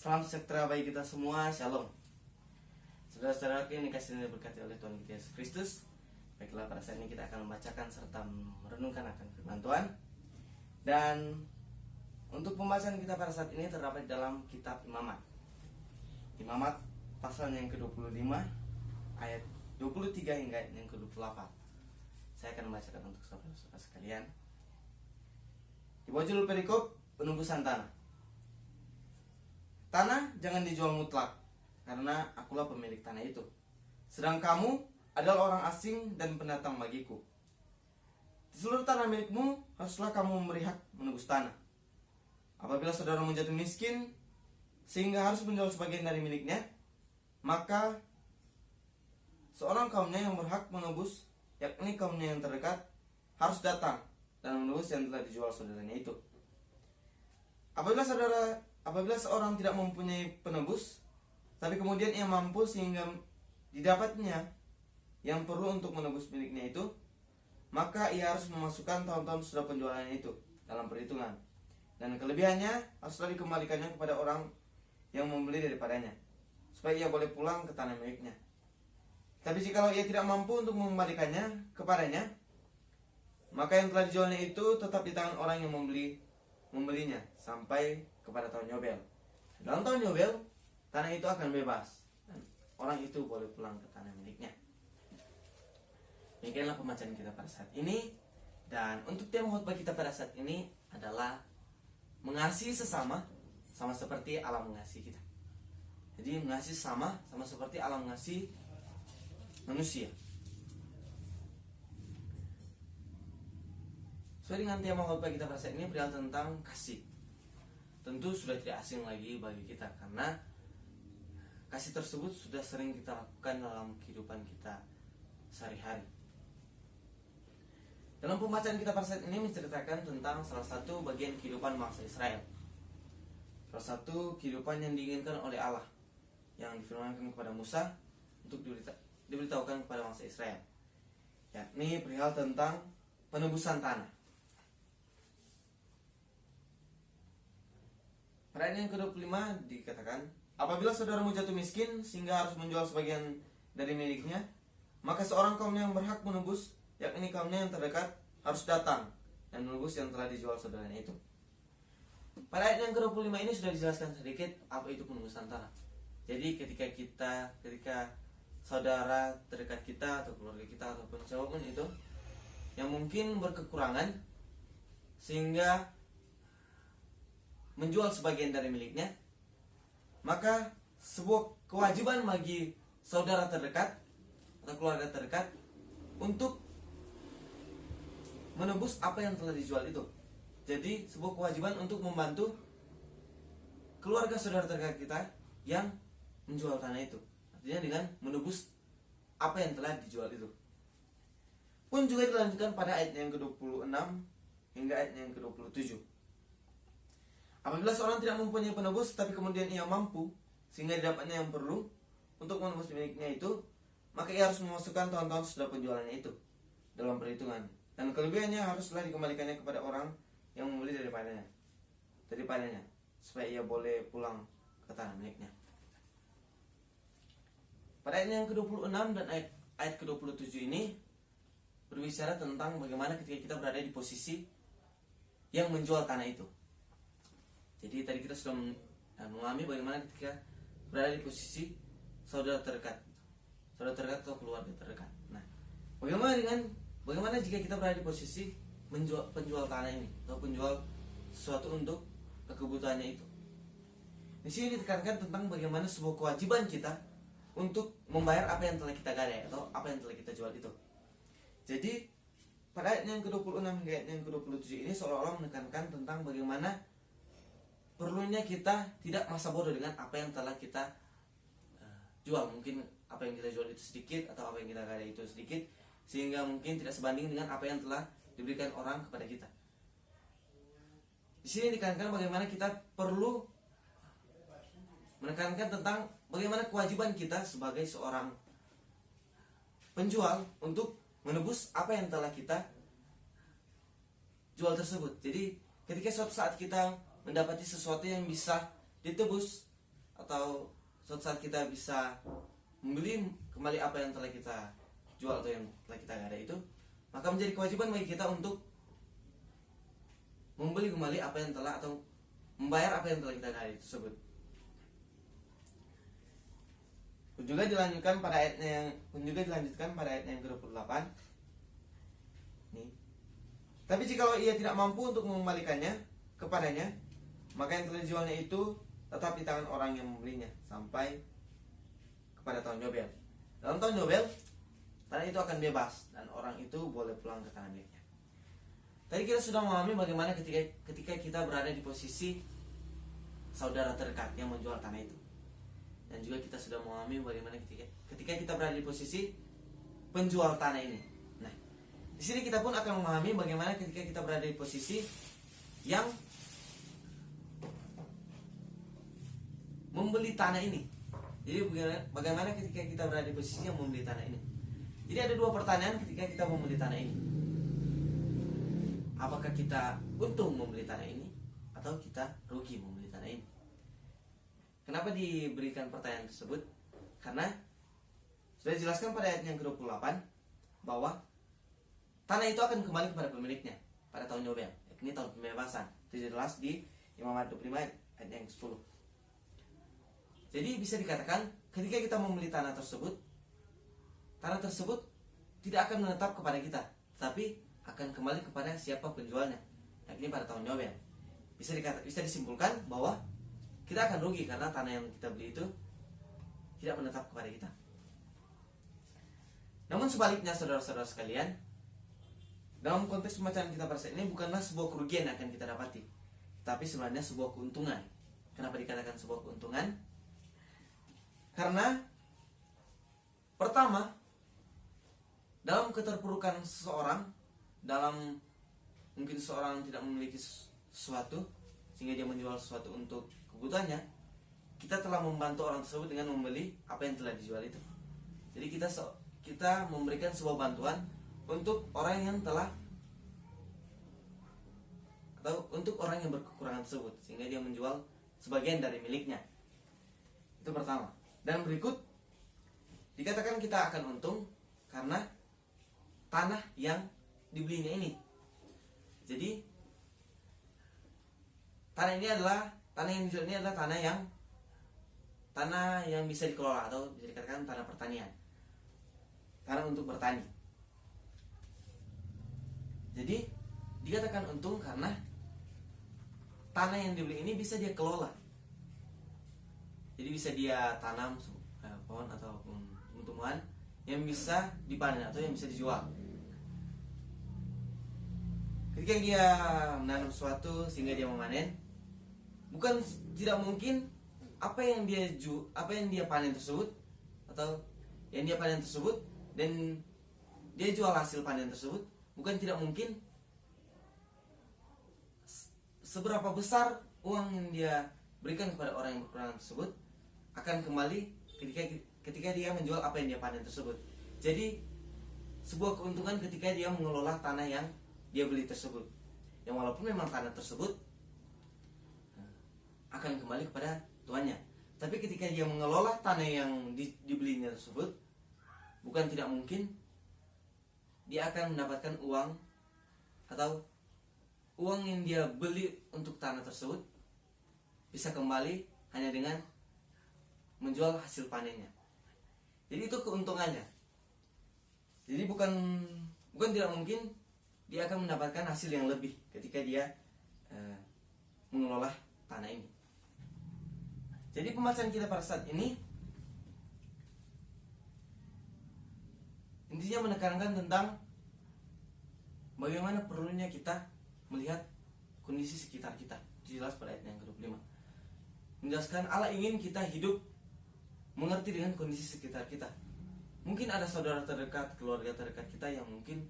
Salam sejahtera bagi kita semua, Shalom. Saudara-saudara yang dikasihi dan diberkati oleh Tuhan kita Yesus Kristus, baiklah pada saat ini kita akan membacakan serta merenungkan akan firman Tuhan. Dan untuk pembahasan kita pada saat ini terdapat dalam kitab Imamat. Imamat pasal yang ke-25 ayat 23 hingga ayat yang ke-28. Saya akan membacakan untuk saudara-saudara sekalian. Di bawah judul perikop penebusan tanah. Tanah jangan dijual mutlak, karena akulah pemilik tanah itu. Sedang kamu adalah orang asing dan pendatang bagiku. Di seluruh tanah milikmu haruslah kamu memberi hak menebus tanah. Apabila saudara menjatuh miskin sehingga harus menjual sebagian dari miliknya, maka seorang kaumnya yang berhak menebus, yakni kaumnya yang terdekat, harus datang dan menebus yang telah dijual saudaranya itu. Apabila seorang tidak mempunyai penebus, tapi kemudian ia mampu sehingga didapatnya yang perlu untuk menebus miliknya itu, maka ia harus memasukkan tahun-tahun sudah penjualannya itu dalam perhitungan, dan kelebihannya haruslah dikembalikannya kepada orang yang membeli daripadanya, supaya ia boleh pulang ke tanah miliknya. Tapi jikalau ia tidak mampu untuk mengembalikannya kepadanya, maka yang telah dijualnya itu tetap di tangan orang yang membelinya sampai kepada tahun Yobel. Dalam tahun Yobel, tanah itu akan bebas dan orang itu boleh pulang ke tanah miliknya. Demikianlah pembacaan kita pada saat ini. Dan untuk tema khotbah kita pada saat ini adalah mengasihi sesama sama seperti Allah mengasihi kita. Jadi mengasihi sama seperti Allah mengasihi manusia. Sesuai dengan tema khotbah kita pada saat ini berbicara tentang kasih. Tentu sudah tidak asing lagi bagi kita, karena kasih tersebut sudah sering kita lakukan dalam kehidupan kita sehari-hari. Dalam pembacaan kita pada saat ini menceritakan tentang salah satu bagian kehidupan bangsa Israel. Salah satu kehidupan yang diinginkan oleh Allah, yang difirmankan kepada Musa untuk diberitahukan kepada bangsa Israel, yakni perihal tentang penebusan tanah. Pada ayat yang ke-25 dikatakan, apabila saudaramu jatuh miskin sehingga harus menjual sebagian dari miliknya, maka seorang kaumnya yang berhak menebus, yakni kaumnya yang terdekat, harus datang dan menebus yang telah dijual saudaranya itu. Pada ayat yang ke-25 ini sudah dijelaskan sedikit apa itu penebusan tanah. Jadi ketika saudara terdekat kita atau keluarga kita ataupun siapapun itu yang mungkin berkekurangan sehingga menjual sebagian dari miliknya, maka sebuah kewajiban bagi saudara terdekat atau keluarga terdekat untuk menebus apa yang telah dijual itu. Jadi sebuah kewajiban untuk membantu keluarga saudara terdekat kita yang menjual tanah itu, artinya dengan menebus apa yang telah dijual itu. Pun juga dilanjutkan pada ayat yang ke-26 hingga ayat yang ke-27. Apabila seorang tidak mempunyai penebus, tapi kemudian ia mampu sehingga didapatnya yang perlu untuk menebus miliknya itu, maka ia harus memasukkan tahun-tahun sudah penjualannya itu dalam perhitungan, dan kelebihannya haruslah dikembalikannya kepada orang yang membeli daripadanya, supaya ia boleh pulang ke tanah miliknya. Pada ayat yang ke-26 dan ayat ke-27 ini berbicara tentang bagaimana ketika kita berada di posisi yang menjual tanah itu. Jadi tadi kita sudah mengalami bagaimana ketika berada di posisi saudara terdekat atau keluarga terdekat. Nah, bagaimana jika kita berada di posisi penjual tanah ini atau penjual sesuatu untuk kebutuhannya itu? Di sini ditekankan tentang bagaimana sebuah kewajiban kita untuk membayar apa yang telah kita gadai atau apa yang telah kita jual itu. Jadi pada ayat yang ke-26 hingga ayat yang ke-27 ini seolah-olah menekankan tentang bagaimana perlunya kita tidak masa bodoh dengan apa yang telah kita jual. Mungkin apa yang kita jual itu sedikit atau apa yang kita gadai itu sedikit, sehingga mungkin tidak sebanding dengan apa yang telah diberikan orang kepada kita. Di sini dikatakan bagaimana kita perlu menekankan tentang bagaimana kewajiban kita sebagai seorang penjual untuk menebus apa yang telah kita jual tersebut. Jadi ketika suatu saat kita mendapati sesuatu yang bisa ditebus, atau suatu saat kita bisa membeli kembali apa yang telah kita jual atau yang telah kita gada itu, maka menjadi kewajiban bagi kita untuk membeli kembali apa yang telah atau membayar apa yang telah kita gada tersebut. Juga dilanjutkan pada ayat yang ke-28. Nih. Tapi jikalau ia tidak mampu untuk mengembalikannya kepadanya, maka yang telah dijualnya itu tetap di tangan orang yang membelinya sampai kepada tahun Yobel. Dalam tahun Yobel, tanah itu akan bebas dan orang itu boleh pulang ke tanah miliknya. Tadi kita sudah memahami bagaimana ketika kita berada di posisi saudara terdekat yang menjual tanah itu. Dan juga kita sudah memahami bagaimana ketika kita berada di posisi penjual tanah ini. Nah, di sini kita pun akan memahami bagaimana ketika kita berada di posisi yang membeli tanah ini. Jadi bagaimana ketika kita berada di posisi yang membeli tanah ini. Jadi ada dua pertanyaan ketika kita membeli tanah ini. Apakah kita untung membeli tanah ini atau kita rugi membeli tanah ini? Kenapa diberikan pertanyaan tersebut? Karena sudah dijelaskan pada ayat yang ke-28 bahwa tanah itu akan kembali kepada pemiliknya pada tahun Yobel. Ini tahun pembebasan. Itu jelas di Imamat 25 ayat yang ke-10. Jadi bisa dikatakan ketika kita membeli tanah tersebut tidak akan menetap kepada kita, tapi akan kembali kepada siapa penjualnya. Ini pada tahun Yobel. Bisa disimpulkan bahwa kita akan rugi karena tanah yang kita beli itu tidak menetap kepada kita. Namun sebaliknya saudara-saudara sekalian, dalam konteks pembacaan kita pada saat ini bukanlah sebuah kerugian yang akan kita dapati, tapi sebenarnya sebuah keuntungan. Kenapa dikatakan sebuah keuntungan? Karena pertama, dalam keterpurukan seseorang, dalam mungkin seseorang tidak memiliki sesuatu sehingga dia menjual sesuatu untuk kebutuhannya, kita telah membantu orang tersebut dengan membeli apa yang telah dijual itu. Jadi kita memberikan sebuah bantuan untuk orang yang telah atau untuk orang yang berkekurangan tersebut sehingga dia menjual sebagian dari miliknya. Itu pertama. Dan berikut dikatakan kita akan untung karena tanah yang dibelinya ini. Jadi tanah yang dijual ini adalah tanah yang bisa dikelola atau bisa dikatakan tanah pertanian, tanah untuk bertani. Jadi dikatakan untung karena tanah yang dibeli ini bisa dia kelola. Jadi bisa dia tanam pohon ataupun tumbuhan yang bisa dipanen atau yang bisa dijual. Ketika dia menanam sesuatu sehingga dia memanen, bukan tidak mungkin apa yang dia panen tersebut atau yang dia panen tersebut dan dia jual hasil panen tersebut, bukan tidak mungkin seberapa besar uang yang dia berikan kepada orang yang berkekurangan tersebut akan kembali ketika dia menjual apa yang dia panen tersebut. Jadi sebuah keuntungan ketika dia mengelola tanah yang dia beli tersebut, yang walaupun memang tanah tersebut akan kembali kepada tuannya, tapi ketika dia mengelola tanah yang dibelinya tersebut, bukan tidak mungkin dia akan mendapatkan uang atau uang yang dia beli untuk tanah tersebut bisa kembali hanya dengan menjual hasil panennya. Jadi itu keuntungannya. Jadi bukan tidak mungkin dia akan mendapatkan hasil yang lebih ketika dia mengelola tanah ini. Jadi pembacaan kita pada saat ini intinya menekankan tentang bagaimana perlunya kita melihat kondisi sekitar kita. Itu jelas pada ayat yang ke-25. Menjelaskan Allah ingin kita hidup mengerti dengan kondisi sekitar kita. Mungkin ada saudara terdekat, keluarga terdekat kita yang mungkin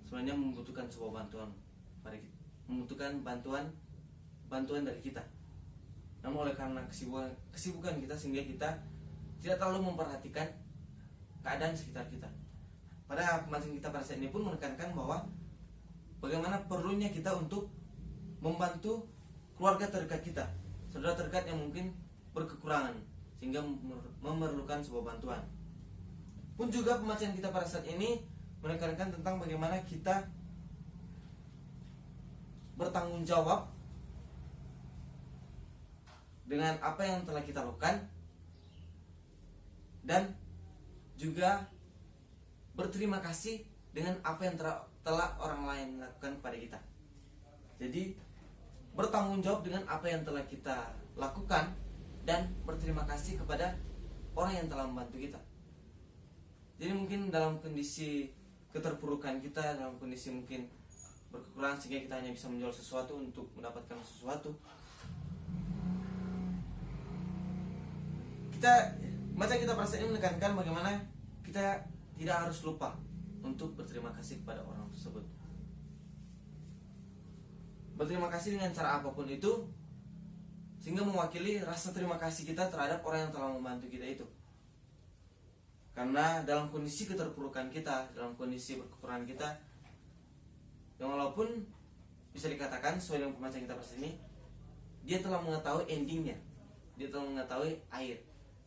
sebenarnya membutuhkan sebuah bantuan pada kita, membutuhkan bantuan dari kita. Namun oleh karena kesibukan kita sehingga kita tidak terlalu memperhatikan keadaan sekitar kita. Pada pembacaan kita pada saat ini pun menekankan bahwa bagaimana perlunya kita untuk membantu keluarga terdekat kita, saudara terdekat yang mungkin berkekurangan sehingga memerlukan sebuah bantuan. Pun juga pembacaan kita pada saat ini menekankan tentang bagaimana kita bertanggung jawab dengan apa yang telah kita lakukan dan juga berterima kasih dengan apa yang telah orang lain lakukan kepada kita. Jadi bertanggung jawab dengan apa yang telah kita lakukan dan berterima kasih kepada orang yang telah membantu kita. Jadi mungkin dalam kondisi keterpurukan kita, dalam kondisi mungkin berkekurangan sehingga kita hanya bisa menjual sesuatu untuk mendapatkan sesuatu, macam kita pada saat ini menekankan bagaimana kita tidak harus lupa untuk berterima kasih kepada orang tersebut. Berterima kasih dengan cara apapun itu, sehingga mewakili rasa terima kasih kita terhadap orang yang telah membantu kita itu. Karena dalam kondisi keterpurukan kita, dalam kondisi berkekurangan kita, yang walaupun bisa dikatakan sesuai dengan pembacaan kita pas ini, dia telah mengetahui endingnya, dia telah mengetahui akhir.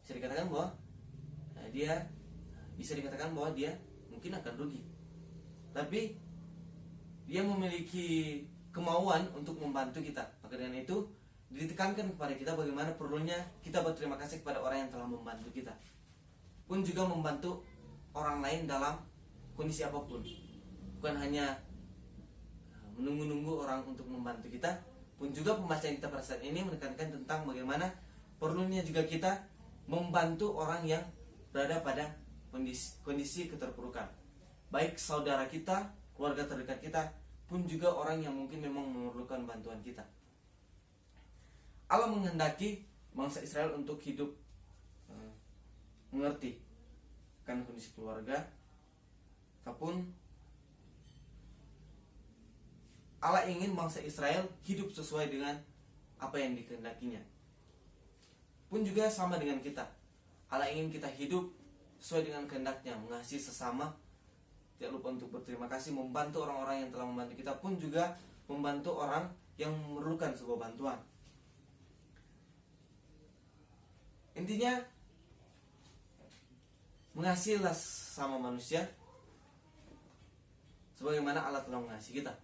Bisa dikatakan bahwa dia mungkin akan rugi, tapi dia memiliki kemauan untuk membantu kita. Maka dengan itu ditekankan kepada kita bagaimana perlunya kita berterima kasih kepada orang yang telah membantu kita, pun juga membantu orang lain dalam kondisi apapun, bukan hanya menunggu-nunggu orang untuk membantu kita. Pun juga pembacaan kita pada saat ini menekankan tentang bagaimana perlunya juga kita membantu orang yang berada pada kondisi keterpurukan, baik saudara kita, keluarga terdekat kita, pun juga orang yang mungkin memang memerlukan bantuan kita. Allah menghendaki bangsa Israel untuk hidup mengerti kan kondisi keluarga, ataupun Allah ingin bangsa Israel hidup sesuai dengan apa yang dikehendakinya. Pun juga sama dengan kita, Allah ingin kita hidup sesuai dengan kehendaknya, mengasihi sesama, tidak lupa untuk berterima kasih, membantu orang-orang yang telah membantu kita, pun juga membantu orang yang memerlukan sebuah bantuan. Intinya mengasihilah sama manusia sebagaimana Allah telah mengasihi kita.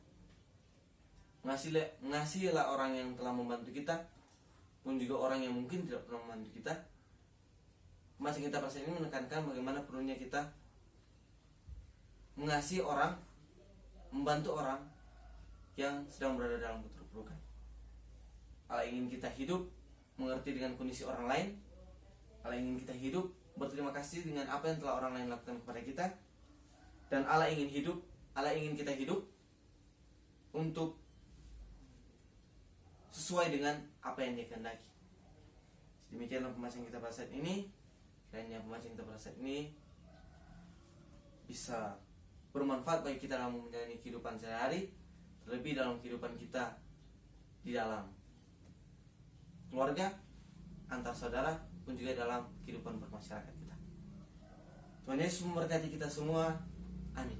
Mengasihilah orang yang telah membantu kita, pun juga orang yang mungkin tidak pernah membantu kita. Masing kita pas ini menekankan bagaimana perlunya kita mengasihi orang, membantu orang yang sedang berada dalam keterpurukan. Allah ingin kita hidup mengerti dengan kondisi orang lain. Allah ingin kita hidup berterima kasih dengan apa yang telah orang lain lakukan kepada kita. Dan Allah ingin kita hidup untuk sesuai dengan apa yang Dia kehendaki. Demikianlah pembahasan kita pada saat ini. Kiranya pembahasan kita pada saat ini bisa bermanfaat bagi kita dalam menjalani kehidupan sehari-hari, terlebih dalam kehidupan kita di dalam keluarga, antar saudara, pun juga dalam kehidupan bermasyarakat kita. Tuhan Yesus memberkati kita semua. Amin.